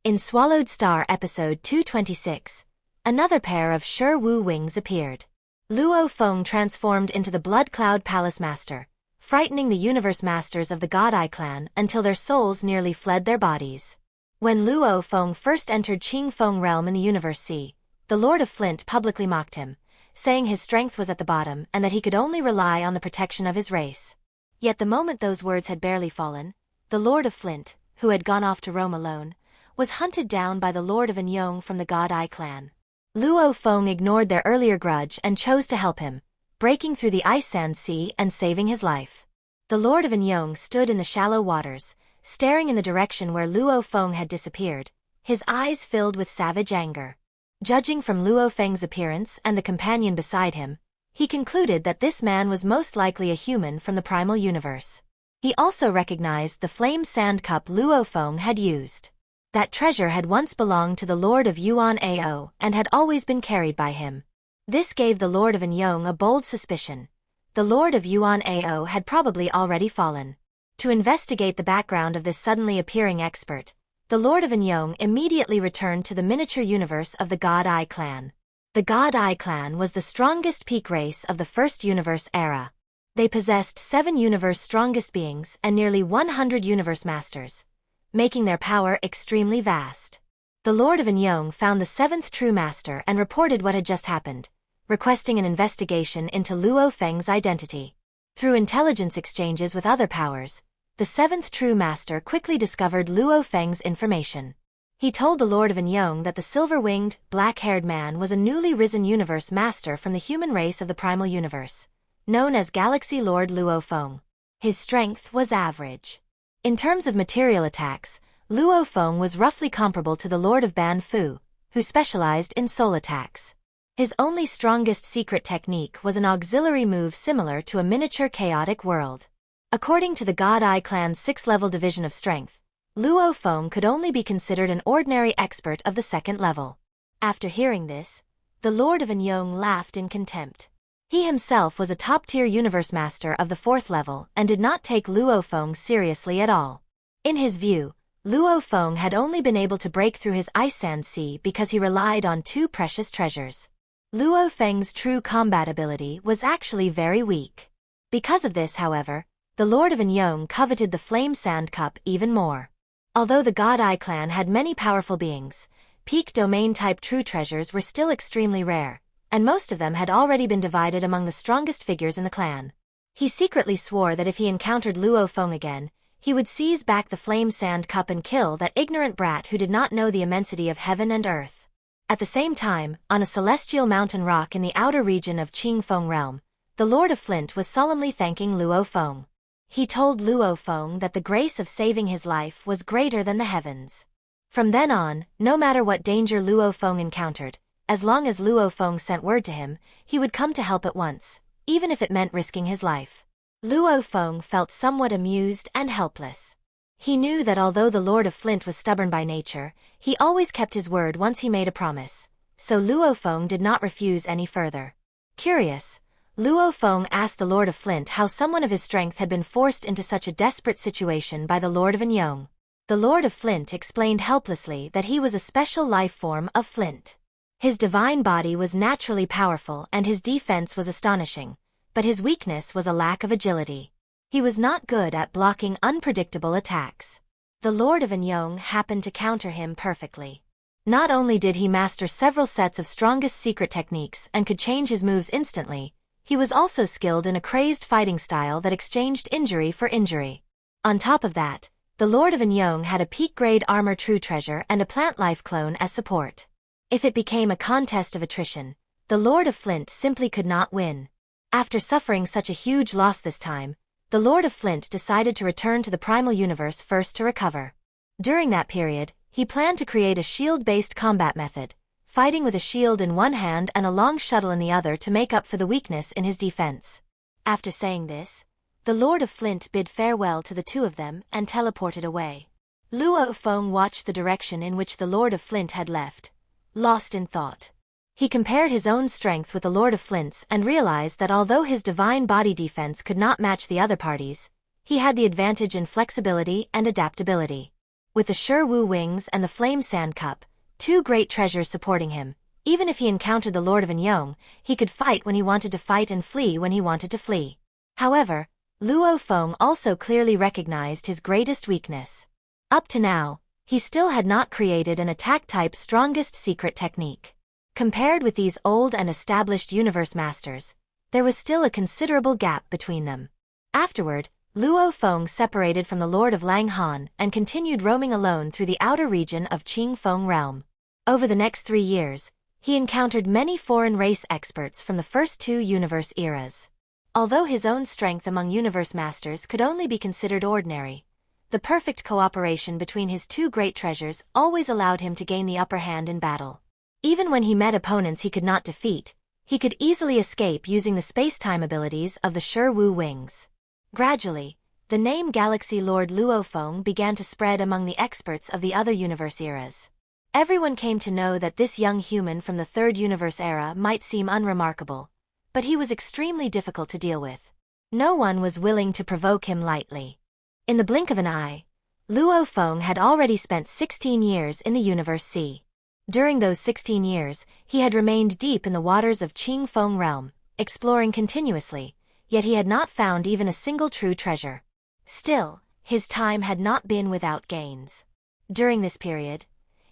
In Swallowed Star episode 226, another pair of Shi Wu Wings appeared. Luo Feng transformed into the Blood Cloud Palace Master, frightening the universe masters of the God-Eye clan until their souls nearly fled their bodies. When Luo Feng first entered Qingfeng Realm in the Universe Sea, the Lord of Flint publicly mocked him, saying his strength was at the bottom and that he could only rely on the protection of his race. Yet the moment those words had barely fallen, the Lord of Flint, who had gone off to roam alone, was hunted down by the Lord of An Yong from the God-Eye clan. Luo Feng ignored their earlier grudge and chose to help him, breaking through the ice sand sea and saving his life. The Lord of An Yong stood in the shallow waters, staring in the direction where Luo Feng had disappeared, his eyes filled with savage anger. Judging from Luo Feng's appearance and the companion beside him, he concluded that this man was most likely a human from the Primal Universe. He also recognized the flame sand cup Luo Feng had used. That treasure had once belonged to the Lord of Yuan Ao and had always been carried by him. This gave the Lord of An Yong a bold suspicion. The Lord of Yuan Ao had probably already fallen. To investigate the background of this suddenly appearing expert, the Lord of An Yong immediately returned to the miniature universe of the God-Eye clan. The God-Eye clan was the strongest peak race of the First Universe era. They possessed 7 universe strongest beings and nearly 100 universe masters, making their power extremely vast. The Lord of An Yong found the 7th true master and reported what had just happened, requesting an investigation into Luo Feng's identity. Through intelligence exchanges with other powers, the 7th true master quickly discovered Luo Feng's information. He told the Lord of An Yong that the silver-winged, black-haired man was a newly risen universe master from the human race of the Primal Universe, known as Galaxy Lord Luo Feng. His strength was average. In terms of material attacks, Luo Feng was roughly comparable to the Lord of Ban Fu, who specialized in soul attacks. His only strongest secret technique was an auxiliary move similar to a miniature chaotic world. According to the God-Eye clan's 6th-level division of strength, Luo Feng could only be considered an ordinary expert of the 2nd level. After hearing this, the Lord of An Yong laughed in contempt. He himself was a top-tier universe master of the 4th level and did not take Luo Feng seriously at all. In his view, Luo Feng had only been able to break through his ice sand sea because he relied on 2 precious treasures. Luo Feng's true combat ability was actually very weak. Because of this, however, the Lord of An Yong coveted the Flame Sand Cup even more. Although the God-Eye clan had many powerful beings, peak domain-type true treasures were still extremely rare, and most of them had already been divided among the strongest figures in the clan. He secretly swore that if he encountered Luo Feng again, he would seize back the Flame Sand Cup and kill that ignorant brat who did not know the immensity of heaven and earth. At the same time, on a celestial mountain rock in the outer region of Qingfeng Realm, the Lord of Flint was solemnly thanking Luo Feng. He told Luo Feng that the grace of saving his life was greater than the heavens. From then on, no matter what danger Luo Feng encountered, as long as Luo Feng sent word to him, he would come to help at once, even if it meant risking his life. Luo Feng felt somewhat amused and helpless. He knew that although the Lord of Flint was stubborn by nature, he always kept his word once he made a promise, so Luo Feng did not refuse any further. Curious, Luo Feng asked the Lord of Flint how someone of his strength had been forced into such a desperate situation by the Lord of An Yong. The Lord of Flint explained helplessly that he was a special life form of Flint. His divine body was naturally powerful and his defense was astonishing, but his weakness was a lack of agility. He was not good at blocking unpredictable attacks. The Lord of An Yong happened to counter him perfectly. Not only did he master several sets of strongest secret techniques and could change his moves instantly, he was also skilled in a crazed fighting style that exchanged injury for injury. On top of that, the Lord of An Yong had a peak-grade armor true treasure and a plant life clone as support. If it became a contest of attrition, the Lord of Flint simply could not win. After suffering such a huge loss this time, the Lord of Flint decided to return to the Primal Universe first to recover. During that period, he planned to create a shield-based combat method, fighting with a shield in one hand and a long shuttle in the other to make up for the weakness in his defense. After saying this, the Lord of Flint bid farewell to the 2 of them and teleported away. Luo Feng watched the direction in which the Lord of Flint had left, lost in thought. He compared his own strength with the Lord of Flint's and realized that although his divine body defense could not match the other parties, he had the advantage in flexibility and adaptability. With the Shi Wu Wings and the Flame Sand Cup, two great treasures supporting him, even if he encountered the Lord of An Yong, he could fight when he wanted to fight and flee when he wanted to flee. However, Luo Feng also clearly recognized his greatest weakness. Up to now, he still had not created an attack-type strongest secret technique. Compared with these old and established universe masters, there was still a considerable gap between them. Afterward, Luo Feng separated from the Lord of Lang Han and continued roaming alone through the outer region of Qingfeng Realm. Over the next 3 years, he encountered many foreign race experts from the first two universe eras. Although his own strength among universe masters could only be considered ordinary, the perfect cooperation between his two great treasures always allowed him to gain the upper hand in battle. Even when he met opponents he could not defeat, he could easily escape using the space-time abilities of the Shi Wu Wings. Gradually, the name Galaxy Lord Luo Feng began to spread among the experts of the other universe eras. Everyone came to know that this young human from the third universe era might seem unremarkable, but he was extremely difficult to deal with. No one was willing to provoke him lightly. In the blink of an eye, Luo Feng had already spent 16 years in the Universe Sea. During those 16 years, he had remained deep in the waters of Qingfeng Realm, exploring continuously, yet he had not found even a single true treasure. Still, his time had not been without gains. During this period,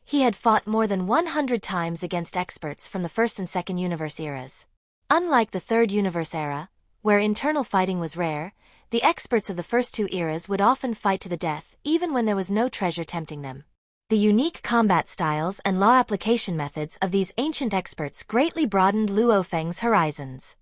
he had fought more than 100 times against experts from the first and second universe eras. Unlike the third universe era, where internal fighting was rare, the experts of the first two eras would often fight to the death even when there was no treasure tempting them. The unique combat styles and law application methods of these ancient experts greatly broadened Luo Feng's horizons.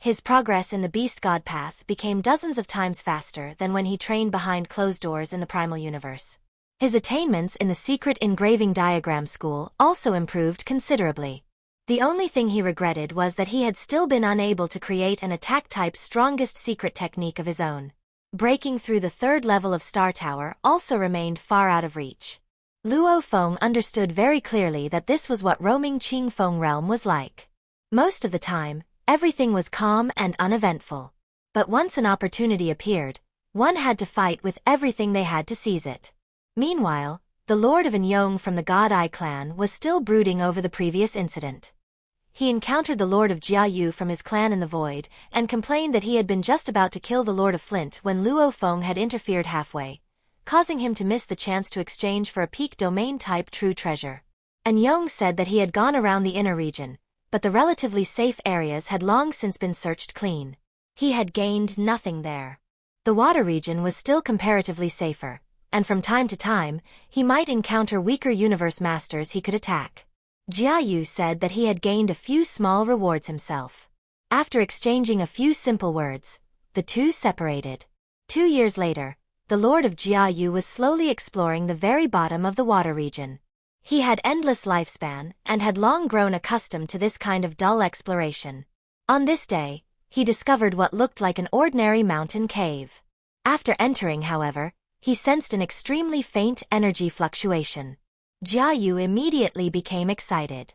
His progress in the Beast God path became dozens of times faster than when he trained behind closed doors in the Primal Universe. His attainments in the secret engraving diagram school also improved considerably. The only thing he regretted was that he had still been unable to create an attack-type strongest secret technique of his own. Breaking through the third level of Star Tower also remained far out of reach. Luo Feng understood very clearly that this was what roaming Qingfeng Realm was like. Most of the time, everything was calm and uneventful. But once an opportunity appeared, one had to fight with everything they had to seize it. Meanwhile, the Lord of An Yong from the God Eye clan was still brooding over the previous incident. He encountered the Lord of Jiayu from his clan in the void, and complained that he had been just about to kill the Lord of Flint when Luo Feng had interfered halfway, causing him to miss the chance to exchange for a peak domain-type true treasure. An Yong said that he had gone around the inner region, but the relatively safe areas had long since been searched clean. He had gained nothing there. The water region was still comparatively safer, and from time to time, he might encounter weaker universe masters he could attack. Jiayu said that he had gained a few small rewards himself. After exchanging a few simple words, the two separated. 2 years later, the Lord of Jiayu was slowly exploring the very bottom of the water region. He had endless lifespan and had long grown accustomed to this kind of dull exploration. On this day, he discovered what looked like an ordinary mountain cave. After entering, however, he sensed an extremely faint energy fluctuation. Jiayu immediately became excited.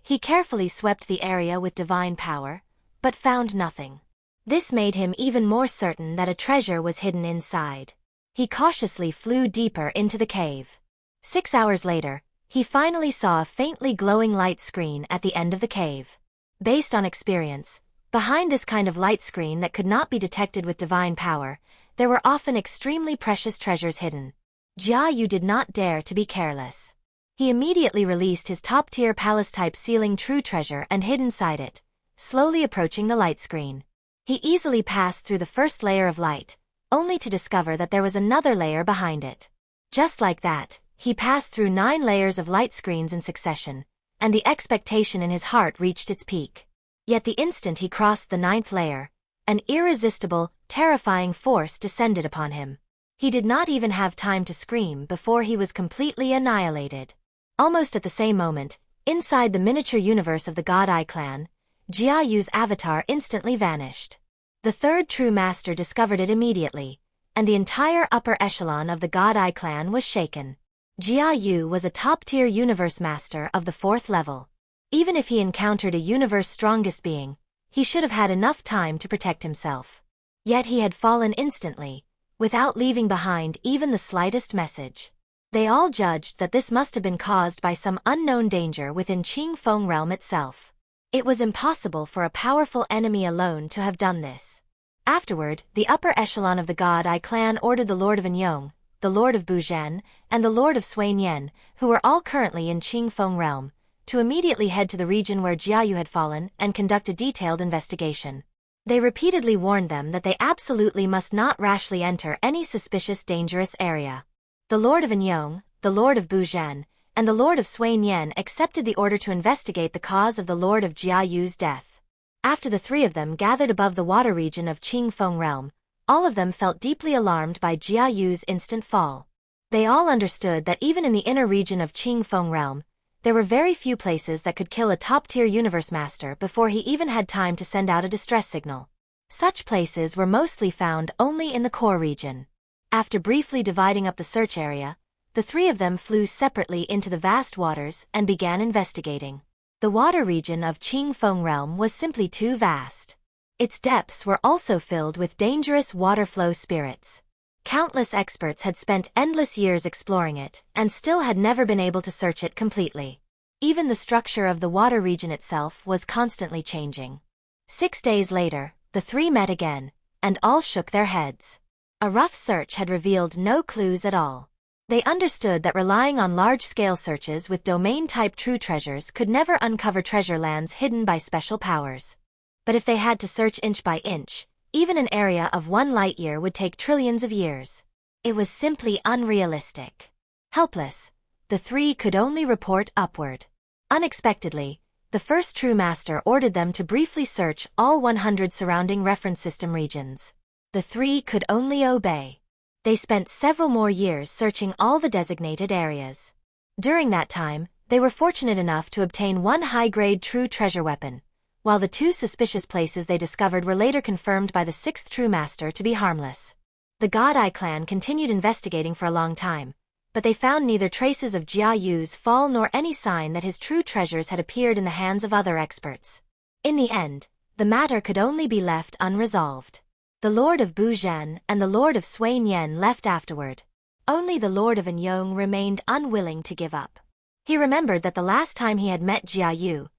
He carefully swept the area with divine power, but found nothing. This made him even more certain that a treasure was hidden inside. He cautiously flew deeper into the cave. 6 hours later, he finally saw a faintly glowing light screen at the end of the cave. Based on experience, behind this kind of light screen that could not be detected with divine power, there were often extremely precious treasures hidden. Jiayu did not dare to be careless. He immediately released his top-tier palace-type ceiling true treasure and hid inside it, slowly approaching the light screen. He easily passed through the first layer of light, only to discover that there was another layer behind it. Just like that, he passed through 9 layers of light screens in succession, and the expectation in his heart reached its peak. Yet the instant he crossed the 9th layer, an irresistible, terrifying force descended upon him. He did not even have time to scream before he was completely annihilated. Almost at the same moment, inside the miniature universe of the God Eye clan, Jiayu's avatar instantly vanished. The third true master discovered it immediately, and the entire upper echelon of the God Eye clan was shaken. Jiayu was a top-tier universe master of the 4th level. Even if he encountered a universe strongest being, he should have had enough time to protect himself. Yet he had fallen instantly, without leaving behind even the slightest message. They all judged that this must have been caused by some unknown danger within Qingfeng Realm itself. It was impossible for a powerful enemy alone to have done this. Afterward, the upper echelon of the God Ai clan ordered the Lord of An Yong, the Lord of Buzhan, and the Lord of Suanyen, who were all currently in Qingfeng Realm, to immediately head to the region where Jiayu had fallen and conduct a detailed investigation. They repeatedly warned them that they absolutely must not rashly enter any suspicious dangerous area. The Lord of An Yong, the Lord of Buzhan, and the Lord of Suanyen accepted the order to investigate the cause of the Lord of Jiayu's death. After the three of them gathered above the water region of Qingfeng Realm, all of them felt deeply alarmed by Jiayu's instant fall. They all understood that even in the inner region of Qingfeng Realm, there were very few places that could kill a top-tier universe master before he even had time to send out a distress signal. Such places were mostly found only in the core region. After briefly dividing up the search area, the three of them flew separately into the vast waters and began investigating. The water region of Qingfeng Realm was simply too vast. Its depths were also filled with dangerous water flow spirits. Countless experts had spent endless years exploring it and still had never been able to search it completely. Even the structure of the water region itself was constantly changing. 6 days later, the three met again, and all shook their heads. A rough search had revealed no clues at all. They understood that relying on large-scale searches with domain-type true treasures could never uncover treasure lands hidden by special powers. But if they had to search inch by inch, even an area of 1 light-year would take trillions of years. It was simply unrealistic. Helpless, the three could only report upward. Unexpectedly, the first true master ordered them to briefly search all 100 surrounding reference system regions. The three could only obey. They spent several more years searching all the designated areas. During that time, they were fortunate enough to obtain 1 high-grade true treasure weapon, while the 2 suspicious places they discovered were later confirmed by the 6th true master to be harmless. The God Ai clan continued investigating for a long time, but they found neither traces of Jiayu's fall nor any sign that his true treasures had appeared in the hands of other experts. In the end, the matter could only be left unresolved. The Lord of Buzhan and the Lord of Suanyen left afterward. Only the Lord of An Yong remained unwilling to give up. He remembered that the last time he had met Jiayu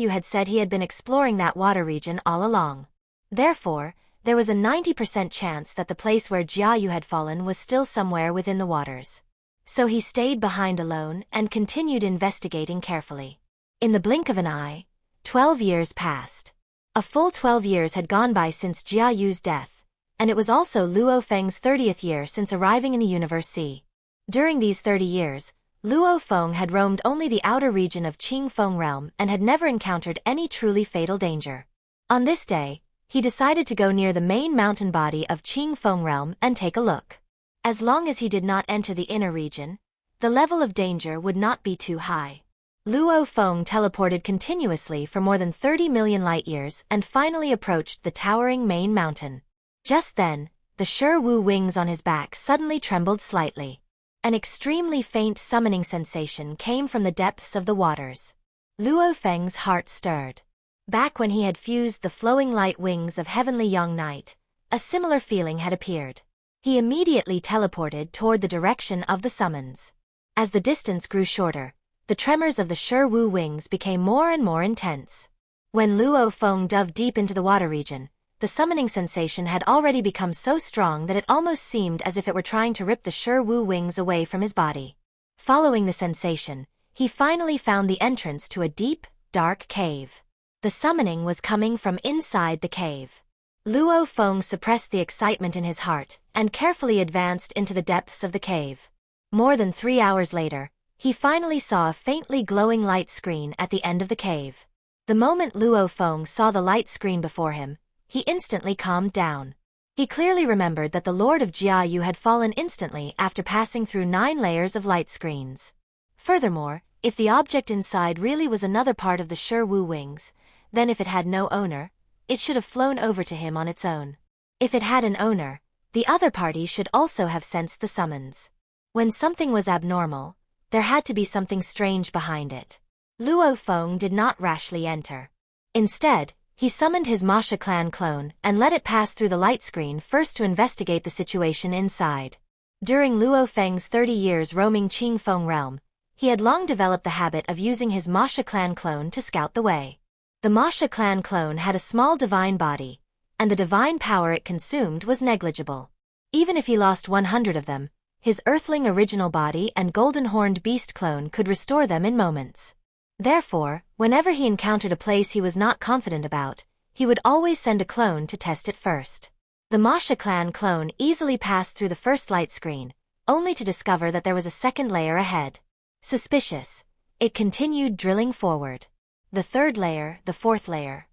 had said he had been exploring that water region all along. Therefore, there was a 90% chance that the place where Jiayu had fallen was still somewhere within the waters. So he stayed behind alone and continued investigating carefully. In the blink of an eye, 12 years passed. A full 12 years had gone by since Jiayu's death, and it was also Luo Feng's 30th year since arriving in the Universe Sea. During these 30 years, Luo Feng had roamed only the outer region of Qingfeng Realm and had never encountered any truly fatal danger. On this day, he decided to go near the main mountain body of Qingfeng Realm and take a look. As long as he did not enter the inner region, the level of danger would not be too high. Luo Feng teleported continuously for more than 30 million light-years and finally approached the towering main mountain. Just then, the Shi Wu Wings on his back suddenly trembled slightly. An extremely faint summoning sensation came from the depths of the waters. Luo Feng's heart stirred. Back when he had fused the flowing light wings of Heavenly Young Night, a similar feeling had appeared. He immediately teleported toward the direction of the summons. As the distance grew shorter, the tremors of the Shi Wu Wings became more and more intense. When Luo Feng dove deep into the water region, the summoning sensation had already become so strong that it almost seemed as if it were trying to rip the Shi Wu Wings away from his body. Following the sensation, he finally found the entrance to a deep, dark cave. The summoning was coming from inside the cave. Luo Feng suppressed the excitement in his heart and carefully advanced into the depths of the cave. More than 3 hours later, he finally saw a faintly glowing light screen at the end of the cave. The moment Luo Feng saw the light screen before him, he instantly calmed down. He clearly remembered that the Lord of Jiayu had fallen instantly after passing through 9 layers of light screens. Furthermore, if the object inside really was another part of the Shi Wu Wings, then if it had no owner, it should have flown over to him on its own. If it had an owner, the other party should also have sensed the summons. When something was abnormal, there had to be something strange behind it. Luo Feng did not rashly enter. Instead, he summoned his Masha clan clone and let it pass through the light screen first to investigate the situation inside. During Luo Feng's 30 years roaming Qingfeng Realm, he had long developed the habit of using his Masha clan clone to scout the way. The Masha clan clone had a small divine body, and the divine power it consumed was negligible. Even if he lost 100 of them, his earthling original body and golden-horned beast clone could restore them in moments. Therefore, whenever he encountered a place he was not confident about, he would always send a clone to test it first. The Masha clan clone easily passed through the first light screen, only to discover that there was a second layer ahead. Suspicious, it continued drilling forward. The third layer, the fourth layer,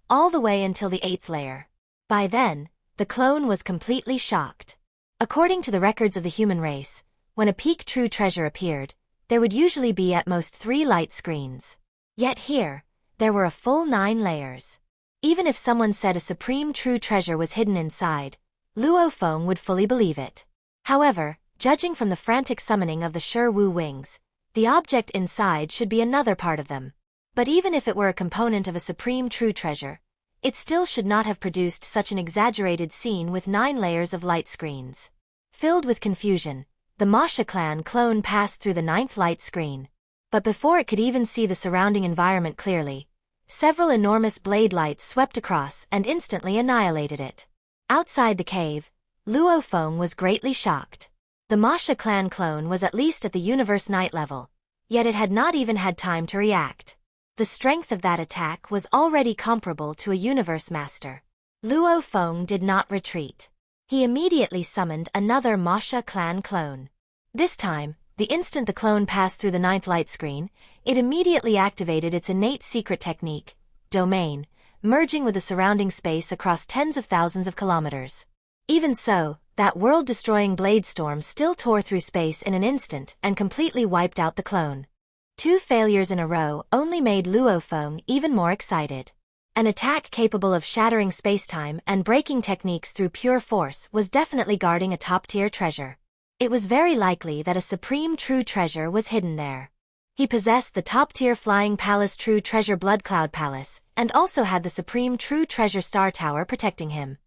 all the way until the 8th layer. By then, the clone was completely shocked. According to the records of the human race, when a peak true treasure appeared, there would usually be at most 3 light screens. Yet here, there were a full 9 layers. Even if someone said a supreme true treasure was hidden inside, Luo Feng would fully believe it. However, judging from the frantic summoning of the Shi Wu Wings, the object inside should be another part of them. But even if it were a component of a supreme true treasure, it still should not have produced such an exaggerated scene with 9 layers of light screens. Filled with confusion, the Masha clan clone passed through the 9th light screen. But before it could even see the surrounding environment clearly, several enormous blade lights swept across and instantly annihilated it. Outside the cave, Luo Feng was greatly shocked. The Masha clan clone was at least at the universe night level, yet it had not even had time to react. The strength of that attack was already comparable to a universe master. Luo Feng did not retreat. He immediately summoned another Masha clan clone. This time, the instant the clone passed through the 9th light screen, it immediately activated its innate secret technique, domain, merging with the surrounding space across tens of thousands of kilometers. Even so, that world-destroying blade storm still tore through space in an instant and completely wiped out the clone. 2 failures in a row only made Luo Feng even more excited. An attack capable of shattering spacetime and breaking techniques through pure force was definitely guarding a top-tier treasure. It was very likely that a supreme true treasure was hidden there. He possessed the top-tier Flying Palace True Treasure Blood Cloud Palace and also had the supreme True Treasure Star Tower protecting him.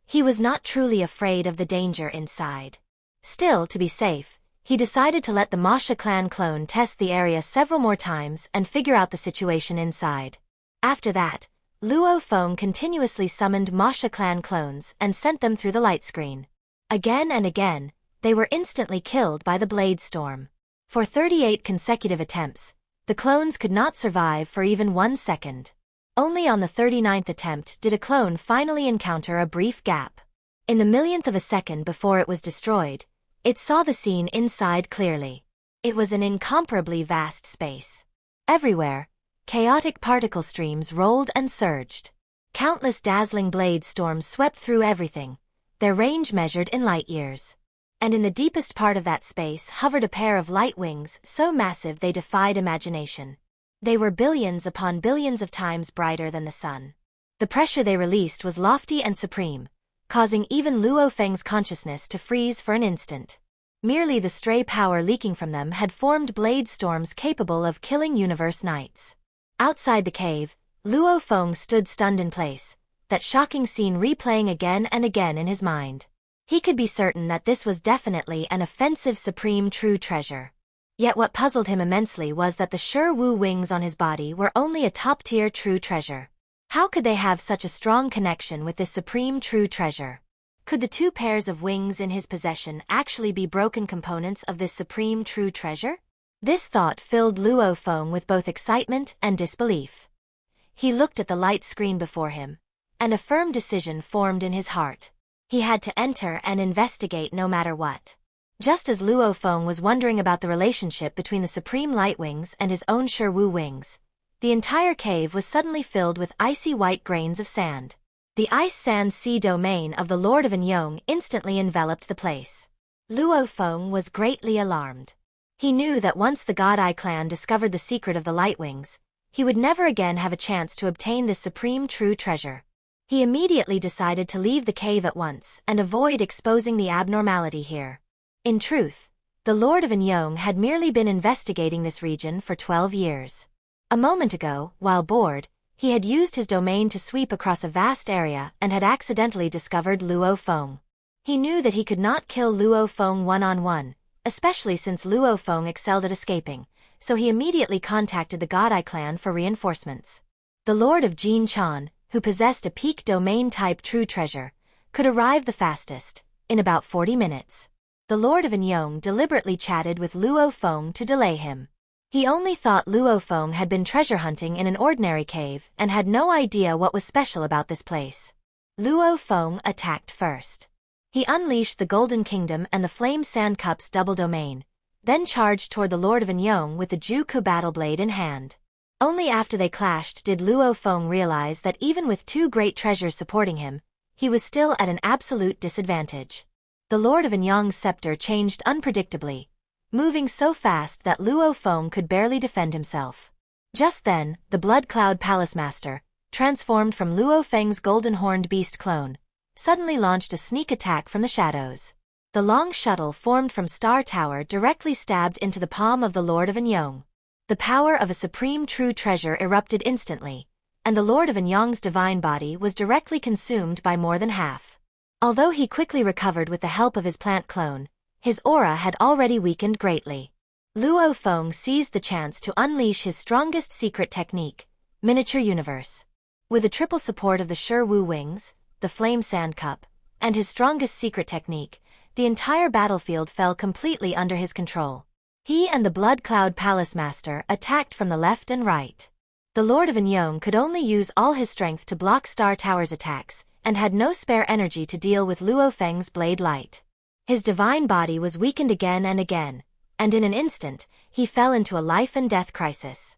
He was not truly afraid of the danger inside. Still, to be safe, he decided to let the Masha clan clone test the area several more times and figure out the situation inside. After that, Luo Feng continuously summoned Masha clan clones and sent them through the light screen. Again and again, they were instantly killed by the blade storm. For 38 consecutive attempts, the clones could not survive for even 1 second. Only on the 39th attempt did a clone finally encounter a brief gap. In the millionth of a second before it was destroyed, it saw the scene inside clearly. It was an incomparably vast space. Everywhere, chaotic particle streams rolled and surged. Countless dazzling blade storms swept through everything, their range measured in light years. And in the deepest part of that space hovered a pair of light wings so massive they defied imagination. They were billions upon billions of times brighter than the sun. The pressure they released was lofty and supreme, causing even Luo Feng's consciousness to freeze for an instant. Merely the stray power leaking from them had formed blade storms capable of killing universe knights. Outside the cave, Luo Feng stood stunned in place, that shocking scene replaying again and again in his mind. He could be certain that this was definitely an offensive supreme true treasure. Yet what puzzled him immensely was that the Shi Wu Wings on his body were only a top-tier true treasure. How could they have such a strong connection with this supreme true treasure? Could the 2 pairs of wings in his possession actually be broken components of this supreme true treasure? This thought filled Luo Feng with both excitement and disbelief. He looked at the light screen before him, and a firm decision formed in his heart. He had to enter and investigate no matter what. Just as Luo Feng was wondering about the relationship between the supreme light wings and his own Shi Wu Wings, the entire cave was suddenly filled with icy white grains of sand. The ice sand sea domain of the Lord of An Yong instantly enveloped the place. Luo Feng was greatly alarmed. He knew that once the God Eye clan discovered the secret of the light wings, he would never again have a chance to obtain this supreme true treasure. He immediately decided to leave the cave at once and avoid exposing the abnormality here. In truth, the Lord of An Yong had merely been investigating this region for 12 years. A moment ago, while bored, he had used his domain to sweep across a vast area and had accidentally discovered Luo Feng. He knew that he could not kill Luo Feng one-on-one, especially since Luo Feng excelled at escaping, so he immediately contacted the Godai clan for reinforcements. The Lord of Jin Chan, who possessed a peak domain-type true treasure, could arrive the fastest, in about 40 minutes. The Lord of An Yong deliberately chatted with Luo Feng to delay him. He only thought Luo Feng had been treasure hunting in an ordinary cave and had no idea what was special about this place. Luo Feng attacked first. He unleashed the Golden Kingdom and the Flame Sand Cup's double domain, then charged toward the Lord of An Yong with the Ju-Ku battle blade in hand. Only after they clashed did Luo Feng realize that even with two great treasures supporting him, he was still at an absolute disadvantage. The Lord of An Yong's scepter changed unpredictably, moving so fast that Luo Feng could barely defend himself. Just then, the Blood Cloud Palace Master, transformed from Luo Feng's golden-horned beast clone, suddenly launched a sneak attack from the shadows. The long shuttle formed from Star Tower directly stabbed into the palm of the Lord of An Yong. The power of a supreme true treasure erupted instantly, and the Lord of An Yong's divine body was directly consumed by more than half. Although he quickly recovered with the help of his plant clone, his aura had already weakened greatly. Luo Feng seized the chance to unleash his strongest secret technique, Miniature Universe. With the triple support of the Shi Wu Wings, the Flame Sand Cup, and his strongest secret technique, the entire battlefield fell completely under his control. He and the Blood Cloud Palace Master attacked from the left and right. The Lord of An Yong could only use all his strength to block Star Tower's attacks, and had no spare energy to deal with Luo Feng's blade light. His divine body was weakened again and again, and in an instant, he fell into a life-and-death crisis.